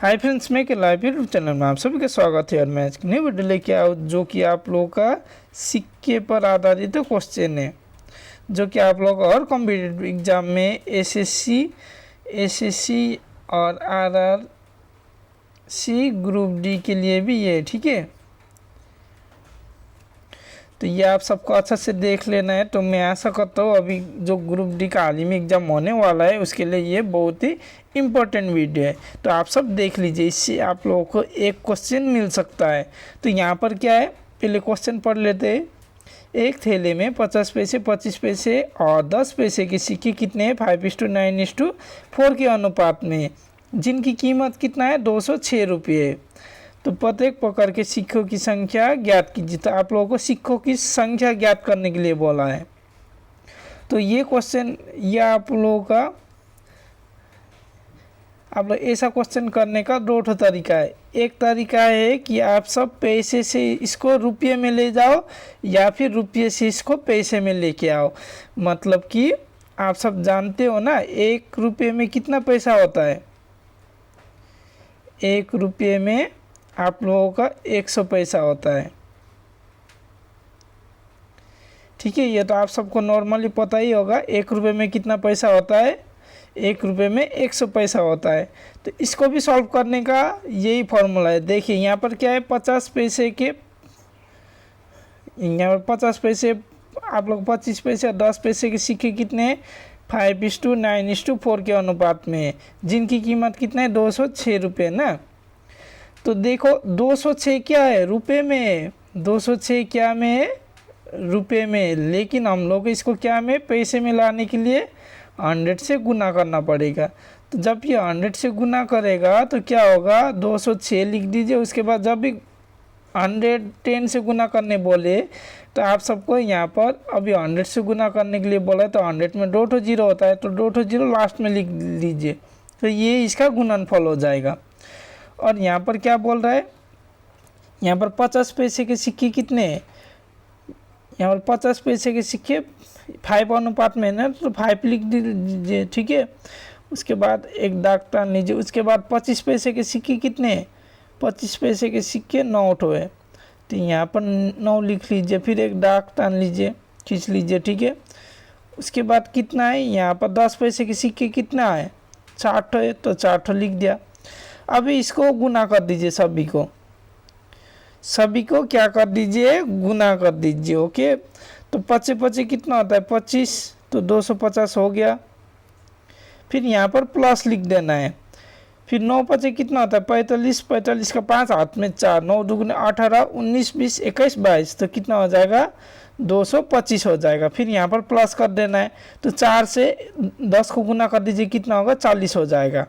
Hi friends, मैं के live YouTube channel में आप सभी का स्वागत है। और मैं आज की नई वीडियो लेके आया जो कि आप लोगों का सिक्के पर आधारित क्वेश्चन है, जो कि आप लोग और कॉम्पिटिटिव एग्जाम में एसएससी और आरआरसी ग्रुप डी के लिए भी ये ठीक है। तो ये आप सबको अच्छा से देख लेना है। तो मैं आशा करता हूँ अभी जो ग्रुप डी का आलिमी एग्ज़ाम होने वाला है उसके लिए ये बहुत ही इम्पोर्टेंट वीडियो है। तो आप सब देख लीजिए, इससे आप लोगों को एक क्वेश्चन मिल सकता है। तो यहाँ पर क्या है, पहले क्वेश्चन पढ़ लेते हैं। एक थैले में 50 पैसे, 25 पैसे और 10 पैसे के सिक्के कितने हैं? 5:9:4 के अनुपात में, जिनकी कीमत कितना है? 206 रुपये। तो प्रत्येक प्रकार के सिक्कों की संख्या ज्ञात कीजिए। तो आप लोगों को सिक्कों की संख्या ज्ञात करने के लिए बोला है। तो ये क्वेश्चन आप लोग ऐसा क्वेश्चन करने का दो तरीका है। एक तरीका है कि आप सब पैसे से इसको रुपये में ले जाओ या फिर रुपये से इसको पैसे में लेके आओ। मतलब कि आप सब जानते हो ना, 1 रुपये में कितना पैसा होता है? 1 रुपये में आप लोगों का 100 पैसा होता है। ठीक है, ये तो आप सबको नॉर्मली पता ही होगा। 1 रुपये में कितना पैसा होता है? 1 रुपये में 100 पैसा होता है। तो इसको भी सॉल्व करने का यही फॉर्मूला है। देखिए यहाँ पर क्या है, 50 पैसे के, यहाँ पर 50 पैसे, आप लोग 25 पैसे और 10 पैसे के सिक्के कितने हैं? 5:9:4 के अनुपात में, जिनकी कीमत कितना है? 206 रुपये ना। तो देखो 206 क्या है? रुपये में। 206 क्या में है? रुपये में। लेकिन हम लोग इसको क्या में, पैसे में लाने के लिए 100 से गुना करना पड़ेगा। तो जब ये 100 से गुना करेगा तो क्या होगा? 206 लिख दीजिए। उसके बाद जब भी 110 से गुना करने बोले तो आप सबको यहाँ पर अभी 100 से गुना करने के लिए बोला है, तो 100 में 2 जीरो होता है, तो 2 जीरो लास्ट में लिख लीजिए। तो ये इसका गुणनफल हो जाएगा। और यहाँ पर क्या बोल रहा है, यहाँ पर 50 पैसे के सिक्के कितने हैं? यहाँ पर 50 पैसे के सिक्के 5 अनुपात में है ना, तो 5 लिख दीजिए। ठीक है, उसके बाद एक दाग टान लीजिए। उसके बाद 25 पैसे के सिक्के कितने हैं? 25 पैसे के सिक्के 9 है, तो यहाँ पर 9 लिख लीजिए। फिर एक दाग टान लीजिए, खींच लीजिए। ठीक है, उसके बाद कितना है? यहाँ पर 10 पैसे के सिक्के कितना है? 60 है, तो 60 लिख दिया। अभी इसको गुना कर दीजिए, सभी को क्या कर दीजिए? गुना कर दीजिए। ओके, तो 25 कितना होता है? 25, तो 250 हो गया। फिर यहाँ पर प्लस लिख देना है। फिर 9 कितना होता है? 45, 45 का 5, हाथ में 4, 9 दूगुने 18, 19, 20, 21, 22, तो कितना हो जाएगा? 225 हो जाएगा। फिर यहाँ पर प्लस कर देना है। तो 4 से 10 को गुना कर दीजिए, कितना होगा? 40 हो जाएगा।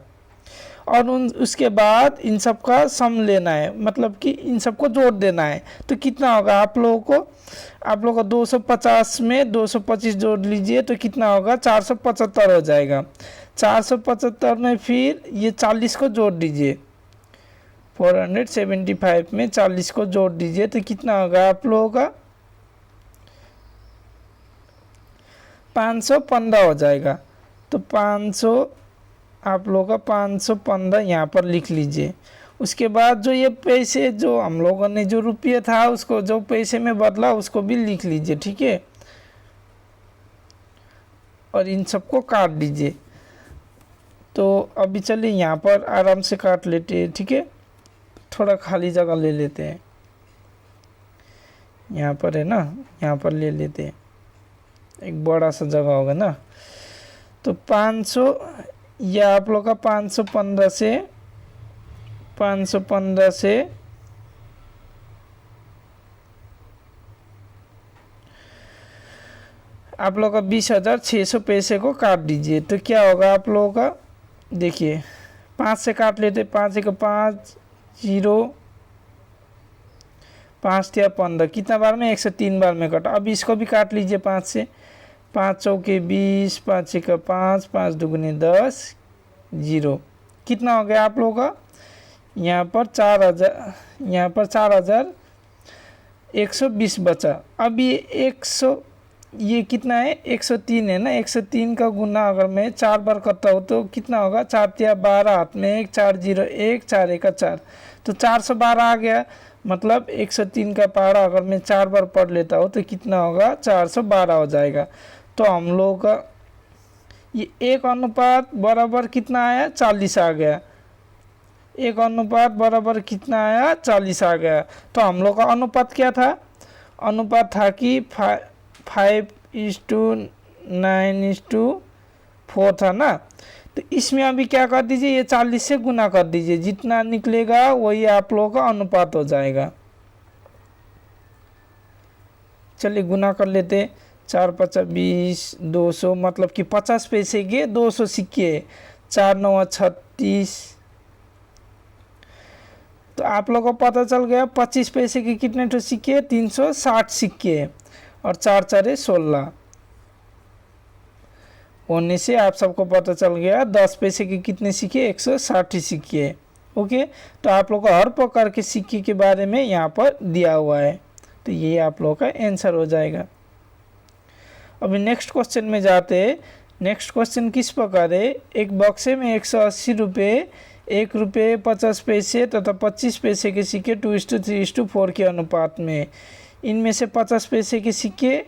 और उसके बाद इन सब का सम लेना है, मतलब कि इन सबको जोड़ देना है। तो कितना होगा आप लोगों को? 250 में 225 जोड़ लीजिए, तो कितना होगा? 475 हो जाएगा। 475 में फिर ये 40 को जोड़ दीजिए। 475 में 40 को जोड़ दीजिए, तो कितना होगा आप लोगों का? 515 हो जाएगा। तो 500 आप लोगों का 515 यहाँ पर लिख लीजिए। उसके बाद जो ये पैसे, जो हम लोगों ने जो रुपये था उसको जो पैसे में बदला उसको भी लिख लीजिए। ठीक है, और इन सबको काट दीजिए। तो अभी चलिए यहाँ पर आराम से काट लेते हैं। ठीक है, थोड़ा खाली जगह ले लेते हैं। यहाँ पर है ना, यहाँ पर ले लेते हैं, एक बड़ा सा जगह होगा ना। तो 500 या आप लोग का 515 से आप लोग का 20,600 पैसे को काट दीजिए। तो क्या होगा आप लोगों का? देखिए 5 से काट लेते। 5 1 5, 0, 5 या 15, कितना बार में? 103 बार में कटा। अब इसको भी काट लीजिए 5 से। 5 चौके 20, 5 1 5, 5 दूगुने 10, 0, कितना हो गया आप लोगों का? यहाँ पर 4000, यहाँ पर 4120 बचा। अब ये ये कितना है 103 है ना, 103 का गुना अगर मैं 4 बार करता हूँ तो कितना होगा, 4 तिया 12, हाथ में 1, 4 0 1, 4 1 4, तो 412 आ गया। मतलब 103 का पहाड़ा अगर मैं 4 बार पढ़ लेता हूँ तो कितना होगा, 412 हो जाएगा। तो हम लोगों का ये 1 अनुपात बराबर कितना आया, 40 आ गया। 1 अनुपात बराबर कितना आया, 40 आ गया। तो हम लोग का अनुपात क्या था, अनुपात था कि 5:9:4 था ना। तो इसमें अभी क्या कर दीजिए, ये 40 से गुना कर दीजिए, जितना निकलेगा वही आप लोगों का अनुपात हो जाएगा। चलिए गुना कर लेते, 4 5 20, 200, मतलब कि 50 पैसे के 200 सिक्के, 4 9 36। तो आप लोगों को पता चल गया 25 पैसे के कितने तो सिक्के, 360 सिक्के, और 4 4 16 होने से आप सबको पता चल गया 10 पैसे के कितने सिक्के, 160 सिक्के। ओके, तो आप लोग को हर प्रकार के सिक्के के बारे में यहाँ पर दिया हुआ है। तो ये आप लोगों का आंसर हो जाएगा। अभी नेक्स्ट क्वेश्चन में जाते हैं। नेक्स्ट क्वेश्चन किस प्रकार है, एक बक्से में 180 रुपये, 1 रुपये 50 पैसे तथा 25 पैसे के सिक्के 2:3:4 के अनुपात में, इनमें से 50 पैसे के सिक्के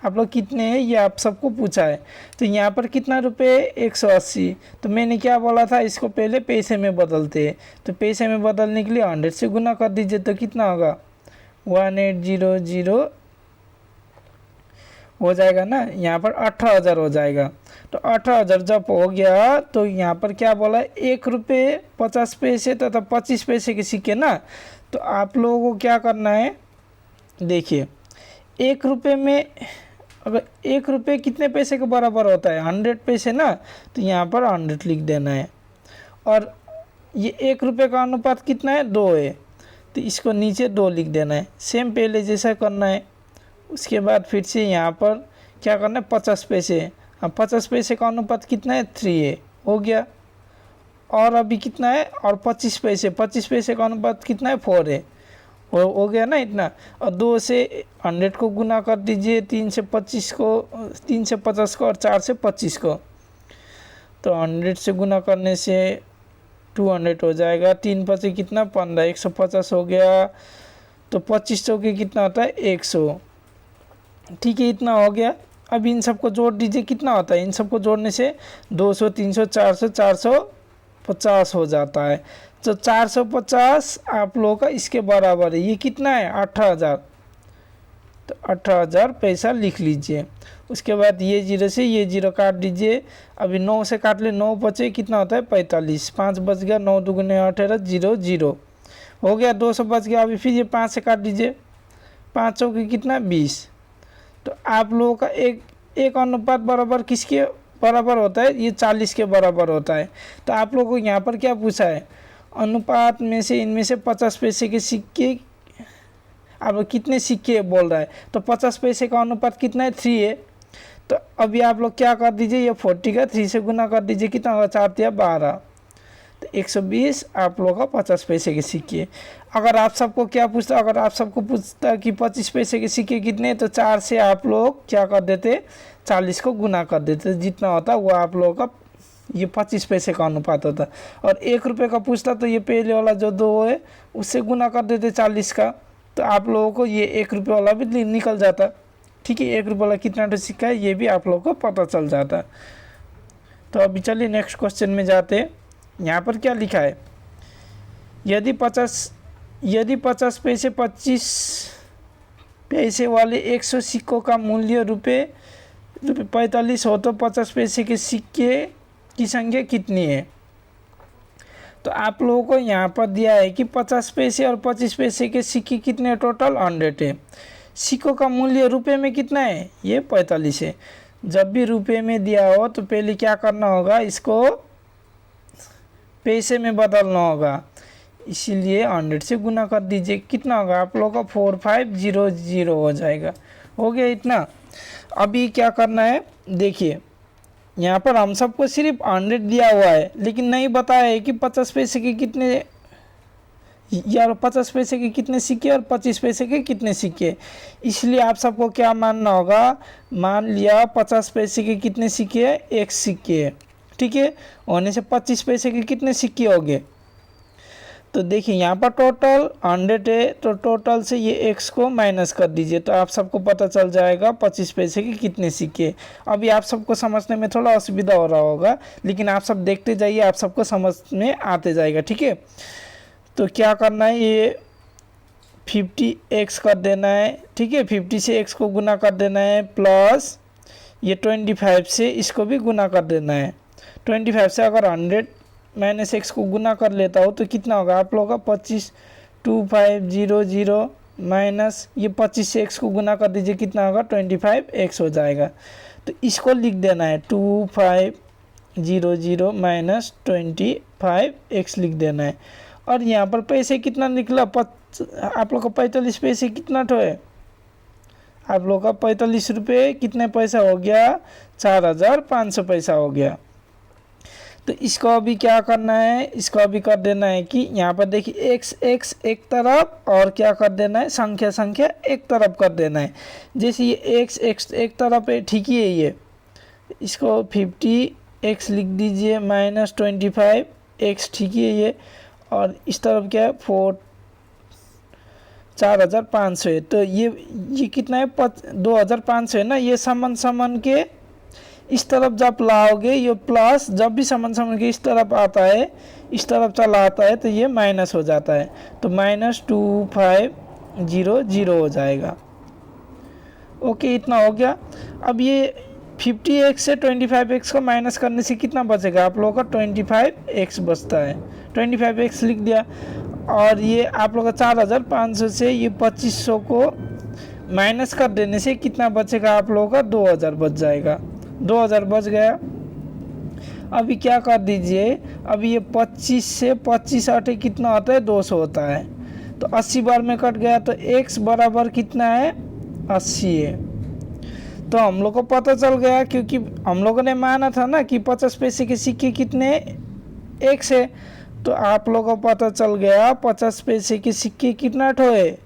आप लोग कितने हैं ये आप सबको पूछा है। तो यहाँ पर कितना रुपये, 180। तो मैंने क्या बोला था, इसको पहले पैसे में बदलते हैं। तो पैसे में बदलने के लिए 100 से गुना कर दीजिए, तो कितना होगा, 1800 हो जाएगा ना। यहाँ पर 18,000 हो जाएगा। तो 18,000 जब हो गया तो यहाँ पर क्या बोला, 1 रुपये 50 पैसे तथा 25 पैसे के सिक्के ना। तो आप लोगों को क्या करना है, देखिए 1 रुपये में अगर 1 रुपये कितने पैसे के बराबर होता है, 100 पैसे ना। तो यहाँ पर 100 लिख देना है। और ये 1 रुपये का अनुपात कितना है, 2 है। तो इसको नीचे 2 लिख देना है, सेम पहले जैसा करना है। उसके बाद फिर से यहाँ पर क्या करना है, 50 पैसे। अब 50 पैसे का अनुपात कितना है, 3 है, हो गया। और अभी कितना है, और 25 पैसे का अनुपात कितना है, 4 है, हो गया ना इतना। और 2 से 100 को गुना कर दीजिए, 3 से 50 को, और 4 से 25 को। तो 100 से गुना करने से 200 हो जाएगा। 3 5 कितना, 15, 150 हो गया। तो 2500 के कितना होता है, 100। ठीक है, इतना हो गया। अब इन सबको जोड़ दीजिए, कितना होता है, इन सबको जोड़ने से 200 300 400 450 हो जाता है। तो 450 आप लोगों का इसके बराबर है। ये कितना है, 18,000। तो 18,000 पैसा लिख लीजिए। उसके बाद ये 0 से ये 0 काट दीजिए। अभी 9 से काट ले, 9 बचे, कितना होता है, 45। 5 बच गया, 9 दूगुने 18, 0 0 हो गया। 200 बच गया। अभी फिर ये 5 से काट दीजिए, 5 चौके कितना, 20। तो आप लोगों का एक अनुपात बराबर किसके बराबर होता है, ये 40 के बराबर होता है। तो आप लोगों को यहाँ पर क्या पूछा है, अनुपात में से इनमें से 50 पैसे के सिक्के, अब कितने सिक्के बोल रहा है। तो 50 पैसे का अनुपात कितना है, 3 है। तो अभी आप लोग क्या कर दीजिए, ये 40 का 3 से गुना कर दीजिए, कितना होगा, 4 या 12। तो 120 आप लोगों का 50 पैसे के सिक्के। अगर आप सबको क्या पूछता, अगर आप सबको पूछता कि 25 पैसे के सिक्के कितने, तो 4 से आप लोग क्या कर देते, 40 को गुना कर देते, जितना होता वो आप लोगों का ये 25 पैसे का अनुपात होता। और 1 रुपये का पूछता तो ये पहले वाला जो 2 है उससे गुना कर देते 40 का। तो आप लोगों को ये 1 रुपये वाला भी निकल जाता। ठीक है, 1 रुपये वाला कितना तो सिक्का है ये भी आप लोगों को पता चल जाता। तो अभी चलिए नेक्स्ट क्वेश्चन में जाते हैं। यहाँ पर क्या लिखा है, यदि 50 पैसे 25 पैसे वाले 100 सिक्कों का मूल्य रुपये 45 हो तो 50 पैसे के सिक्के की संख्या कितनी है। तो आप लोगों को यहाँ पर दिया है कि 50 पैसे और 25 पैसे के सिक्के कितने, टोटल 100 है। सिक्कों का मूल्य रुपये में कितना है, ये 45 है। जब भी रुपये में दिया हो तो पहले क्या करना होगा, इसको पैसे में बदलना होगा, इसीलिए 100 से गुना कर दीजिए, कितना होगा आप लोगों का 4500 हो जाएगा। हो गया इतना। अभी क्या करना है, देखिए यहाँ पर हम सबको सिर्फ 100 दिया हुआ है, लेकिन नहीं बताया है कि 50 पैसे के कितने यार 50 पैसे के कितने सिक्के और 25 पैसे के कितने सिक्के, इसलिए आप सबको क्या मानना होगा, मान लिया 50 पैसे के कितने सिक्के है, एक सिक्के, ठीक है, होने से 25 पैसे के कितने सिक्के हो गए। तो देखिए यहाँ पर टोटल 100 है, तो टोटल से ये x को माइनस कर दीजिए, तो आप सबको पता चल जाएगा 25 पैसे के कितने सिक्के। अभी आप सबको समझने में थोड़ा असुविधा हो रहा होगा, लेकिन आप सब देखते जाइए, आप सबको समझ में आते जाएगा, ठीक है। तो क्या करना है, ये 50x कर देना है, ठीक है, 50 से x को गुना कर देना है, प्लस ये 25 से इसको भी गुना कर देना है। 25 से अगर 100 माइनस x को गुना कर लेता हो तो कितना होगा आप लोगों का, 25 माइनस ये 25 से x को गुना कर दीजिए, कितना होगा 25x हो जाएगा। तो इसको लिख देना है 2500 माइनस 25x लिख देना है। और यहाँ पर पैसे कितना निकला, आप लोग का 45 पैसे कितना तो है, आप लोग का 45 रुपये कितने पैसा हो गया, 4500 पैसा हो गया। तो इसको अभी क्या करना है, इसको अभी कर देना है कि यहाँ पर देखिए x एक तरफ और क्या कर देना है, संख्या एक तरफ कर देना है। जैसे ये x एक तरफ है, ठीक ही है, ये इसको 50x लिख दीजिए माइनस 25x, ठीक है ये, और इस तरफ क्या है 4500 है। तो ये कितना है 2500 है ना, ये समन के इस तरफ जब लाओगे ये प्लस, जब भी समन के इस तरफ आता है, इस तरफ चला आता है तो ये माइनस हो जाता है, तो -2500 हो जाएगा। ओके, इतना हो गया। अब ये 50x से 25x को माइनस करने से कितना बचेगा आप लोगों का, 25x बचता है, 25x लिख दिया। और ये आप लोगों का 4500 से ये 2500 को माइनस कर देने से कितना बचेगा आप लोगों का, 2000 बच जाएगा, 2000 बच गया। अभी क्या कर दीजिए, अभी ये 25 से 25 आटे कितना होता है, 200 होता है, तो 80 बार में कट गया, तो x बराबर कितना है, 80 है। तो हम लोग को पता चल गया, क्योंकि हम लोगों ने माना था ना कि 50 पैसे के सिक्के कितने, x है, तो आप लोगों को पता चल गया 50 पैसे के सिक्के कितना ठोए,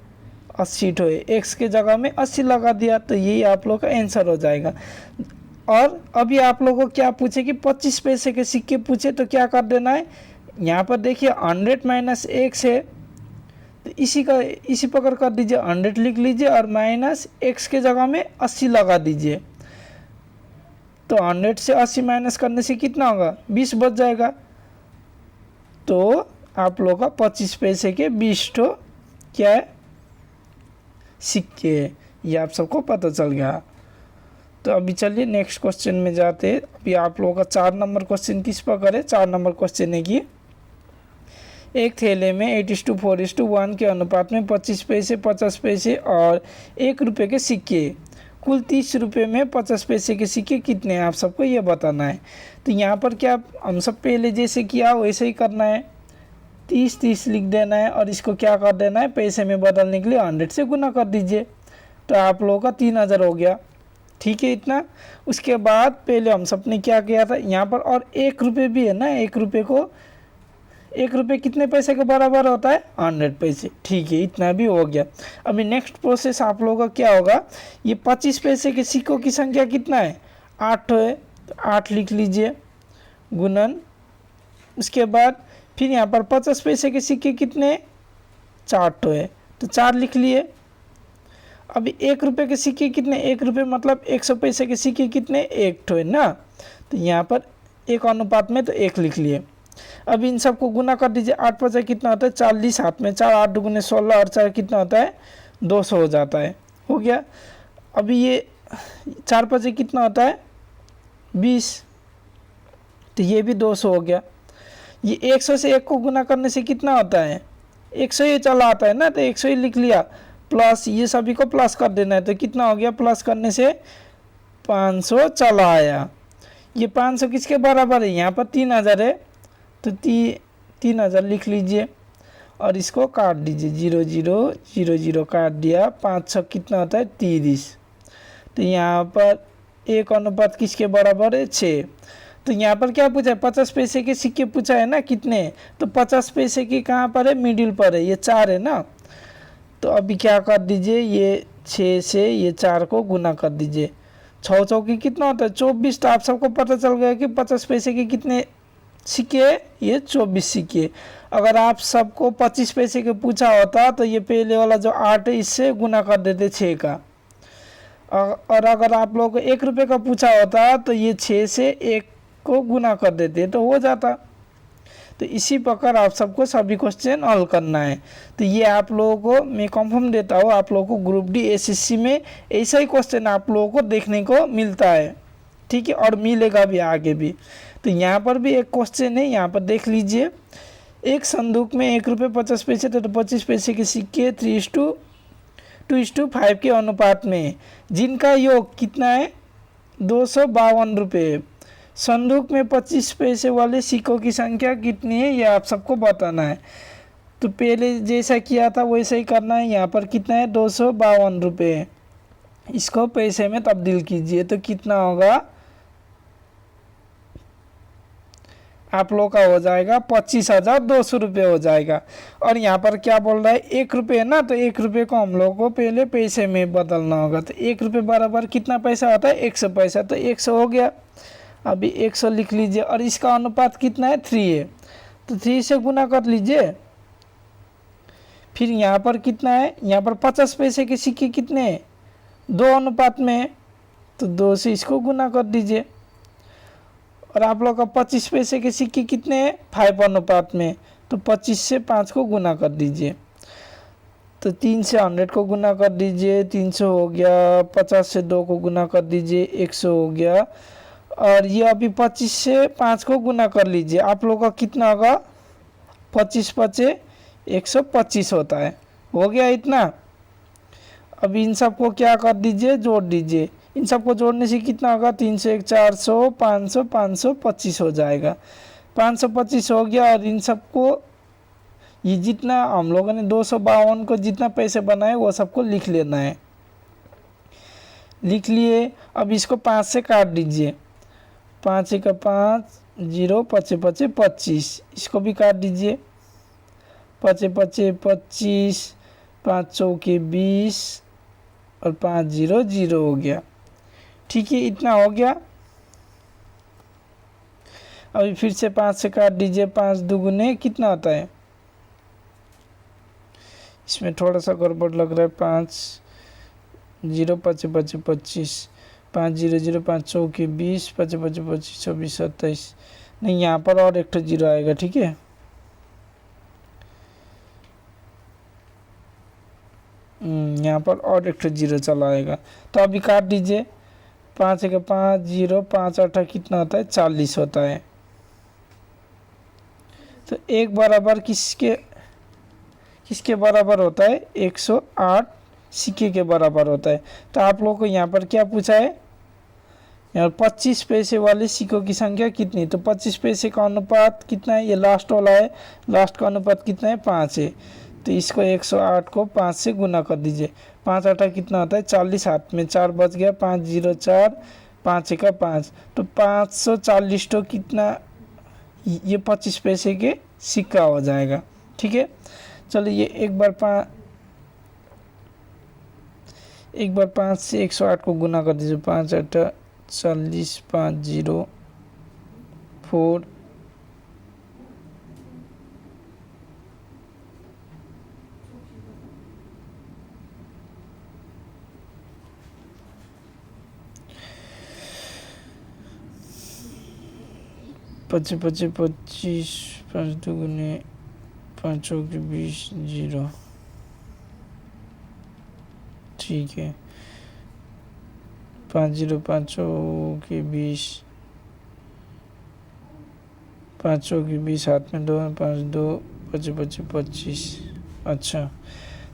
80 ठोए, x के जगह में 80 लगा दिया, तो यही आप लोग का आंसर हो जाएगा। और अभी आप लोगों को क्या पूछे कि 25 पैसे के सिक्के पूछे, तो क्या कर देना है, यहाँ पर देखिए 100 माइनस x है, तो इसी प्रकार कर दीजिए, 100 लिख लीजिए और माइनस x के जगह में 80 लगा दीजिए। तो 100 से 80 माइनस करने से कितना होगा, 20 बच जाएगा। तो आप लोग का 25 पैसे के 20 ठो क्या है, सिक्के, ये आप सबको पता चल गया। तो अभी चलिए नेक्स्ट क्वेश्चन में जाते हैं। अभी आप लोगों का 4 नंबर क्वेश्चन किस प्रकार है, 4 नंबर क्वेश्चन है कि एक थैले में 8:4:1 के अनुपात में 25 पैसे, 50 पैसे और 1 रुपये के सिक्के, कुल 30 रुपये में 50 पैसे के सिक्के कितने हैं, आप सबको ये बताना है। तो यहाँ पर क्या हम सब पहले जैसे किया वैसे ही करना है, 30 लिख देना है और इसको क्या कर देना है, पैसे में बदलने के लिए 100 से गुना कर दीजिए, तो आप लोगों का 3000 हो गया, ठीक है इतना। उसके बाद पहले हम सब ने क्या किया था यहाँ पर, और 1 रुपये भी है ना, 1 रुपये कितने पैसे के बराबर होता है, 100 पैसे, ठीक है, इतना भी हो गया। अभी नेक्स्ट प्रोसेस आप लोगों का क्या होगा, ये 25 पैसे के सिक्कों की संख्या कितना है, 8 है, तो 8 लिख लीजिए गुणन। उसके बाद फिर यहाँ पर 50 पैसे के सिक्के कितने, 4 है, तो 4 लिख लिए। अभी 1 रुपये के सिक्के कितने, 1 रुपये मतलब 100 पैसे के सिक्के कितने, 1 है ना, तो यहाँ पर 1 अनुपात में तो 1 लिख लिए। अब इन सबको गुना कर दीजिए, 8 5 कितना होता है 40, हाथ में 4, 8 दूगुने 16 और 4 कितना होता है 200 हो जाता है, हो गया। अभी ये 4 5 कितना होता है 20, तो ये भी 200 हो गया। ये 100 से 1 को गुना करने से कितना होता है 100 ही चला आता है ना, तो 100 ही लिख लिया, प्लस ये सभी को प्लस कर देना है, तो कितना हो गया, प्लस करने से 500 चला आया। ये 500 किसके बराबर है, यहाँ पर 3000 है, तो 3000 लिख लीजिए और इसको काट दीजिए, 0 0 0 0 काट दिया, 500 कितना होता है 30। तो यहाँ पर 1 अनुपात किसके बराबर है 6, तो यहाँ पर क्या पूछा है, 50 पैसे के सिक्के पूछा है ना, कितने, तो 50 पैसे के कहाँ पर है, मिडिल पर है, ये 4 है ना। तो अभी क्या कर दीजिए, ये 6 से ये 4 को गुना कर दीजिए, 6 चौकी कितना होता है 24। तो आप सबको पता चल गया कि 50 पैसे के कितने सिक्के, ये 24 सिक्के। अगर आप सबको 25 पैसे के पूछा होता तो ये पहले वाला जो 8 है इससे गुना कर देते 6 का। और अगर आप लोगों को 1 रुपये का पूछा होता तो ये 6 से 1 को गुना कर देते तो हो जाता। तो इसी प्रकार आप सबको सभी क्वेश्चन हल करना है। तो ये आप लोगों को मैं कंफर्म देता हूँ, आप लोगों को ग्रुप डी एसएससी में ऐसा ही क्वेश्चन आप लोगों को देखने को मिलता है, ठीक है, और मिलेगा भी आगे भी। तो यहाँ पर भी एक क्वेश्चन है, यहाँ पर देख लीजिए। एक संदूक में 1 रुपये 50 पैसे तथा 25 पैसे के सिक्के 3:2:5 के अनुपात में, जिनका योग कितना है 252 रुपये। संदूक में 25 पैसे वाले सिक्कों की संख्या कितनी है, ये आप सबको बताना है। तो पहले जैसा किया था वैसा ही करना है। यहाँ पर कितना है 252 रुपये, इसको पैसे में तब्दील कीजिए तो कितना होगा, आप लोग का हो जाएगा 25,200 रुपये हो जाएगा। और यहाँ पर क्या बोल रहा है 1 रुपये है ना, तो 1 रुपये को हम लोग को पहले पैसे में बदलना होगा। तो 1 रुपये बराबर कितना पैसा होता है 100 पैसा, तो 100 हो गया। अभी 100 लिख लीजिए और इसका अनुपात कितना है 3 है, तो 3 से गुना कर लीजिए। फिर यहाँ पर कितना है, यहाँ पर 50 पैसे के सिक्के कितने हैं 2 अनुपात में, तो 2 से इसको गुना कर दीजिए। और आप लोग का 25 पैसे के सिक्के कितने हैं 5 अनुपात में, तो 25 से 5 को गुना कर दीजिए। तो 3 से 100 को गुना कर दीजिए, 300 हो गया। 50 से 2 को गुना कर दीजिए, 100 हो गया। और ये अभी 25 से 5 को गुना कर लीजिए, आप लोगों का कितना होगा 25×5 125 होता है, हो गया इतना। अभी इन सबको क्या कर दीजिए, जोड़ दीजिए। इन सबको जोड़ने से कितना होगा 301 400 500 525 हो जाएगा, 525 हो गया। और इन सबको ये जितना हम लोगों ने 252 को जितना पैसे बनाए वो सबको लिख लेना है, लिख लिए। अब इसको 5 से काट दीजिए, 5 × 5 0 5 5 25, इसको भी काट दीजिए, 5 5 25, 5 चौके 20 और 5 0 0 हो गया, ठीक है, इतना हो गया। अभी फिर से 5 से काट दीजिए, 5 दुगुने कितना होता है, इसमें थोड़ा सा गड़बड़ लग रहा है, 5 0 5 5 25, 5 0 0 5 चौके 20 5 5 25 26 27, नहीं यहाँ पर और एक 0 आएगा, ठीक है। यहाँ पर और एक 0 चला आएगा, तो अभी काट दीजिए। 5 × 5 0 5 8 कितना होता है 40 होता है। तो एक बराबर किसके बराबर होता है 108 सिक्के के बराबर होता है। तो आप लोगों को यहाँ पर क्या पूछा है, यहाँ 25 पैसे वाले सिक्कों की संख्या कितनी, तो 25 पैसे का अनुपात कितना है, ये लास्ट वाला है, लास्ट का अनुपात कितना है 5 है। तो इसको 108 को 5 से गुना कर दीजिए, 5 8 कितना होता है 40, हाथ में 4 बच गया, 5 0 4 5 1 5, तो 540 तो कितना, ये 25 पैसे के सिक्का हो जाएगा, ठीक है। चलिए ये एक बार 5 से 108 को गुना कर दीजिए, 5 8 40 5 0 4 25 25 25 5 दुगुने 5 चौके 20 0, ठीक है। 5 0 5 चौके 20 5 चौके 20, हाथ में 2 5 2 25 25 25, अच्छा।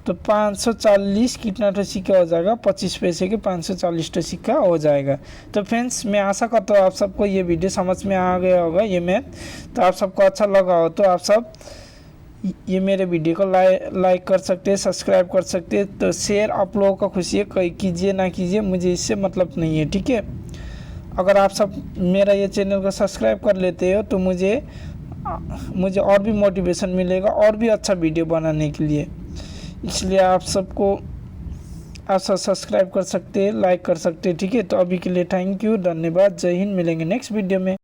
तो 540 कितना तो सिक्का हो जाएगा, 25 पैसे के 540 तो सिक्का हो जाएगा। तो फ्रेंड्स मैं आशा करता हूँ आप सबको ये वीडियो समझ में आ गया होगा, ये मैथ। तो आप सबको अच्छा लगा हो तो आप सब ये मेरे वीडियो को लाइक कर सकते हैं, सब्सक्राइब कर सकते हैं। तो शेयर आप लोगों का खुशी है, कीजिए ना कीजिए मुझे इससे मतलब नहीं है, ठीक है। अगर आप सब मेरा ये चैनल को सब्सक्राइब कर लेते हो तो मुझे और भी मोटिवेशन मिलेगा और भी अच्छा वीडियो बनाने के लिए। इसलिए आप सब सब्सक्राइब कर सकते हैं, लाइक कर सकते हैं, ठीक है। तो अभी के लिए थैंक यू, धन्यवाद, जय हिंद। मिलेंगे नेक्स्ट वीडियो में।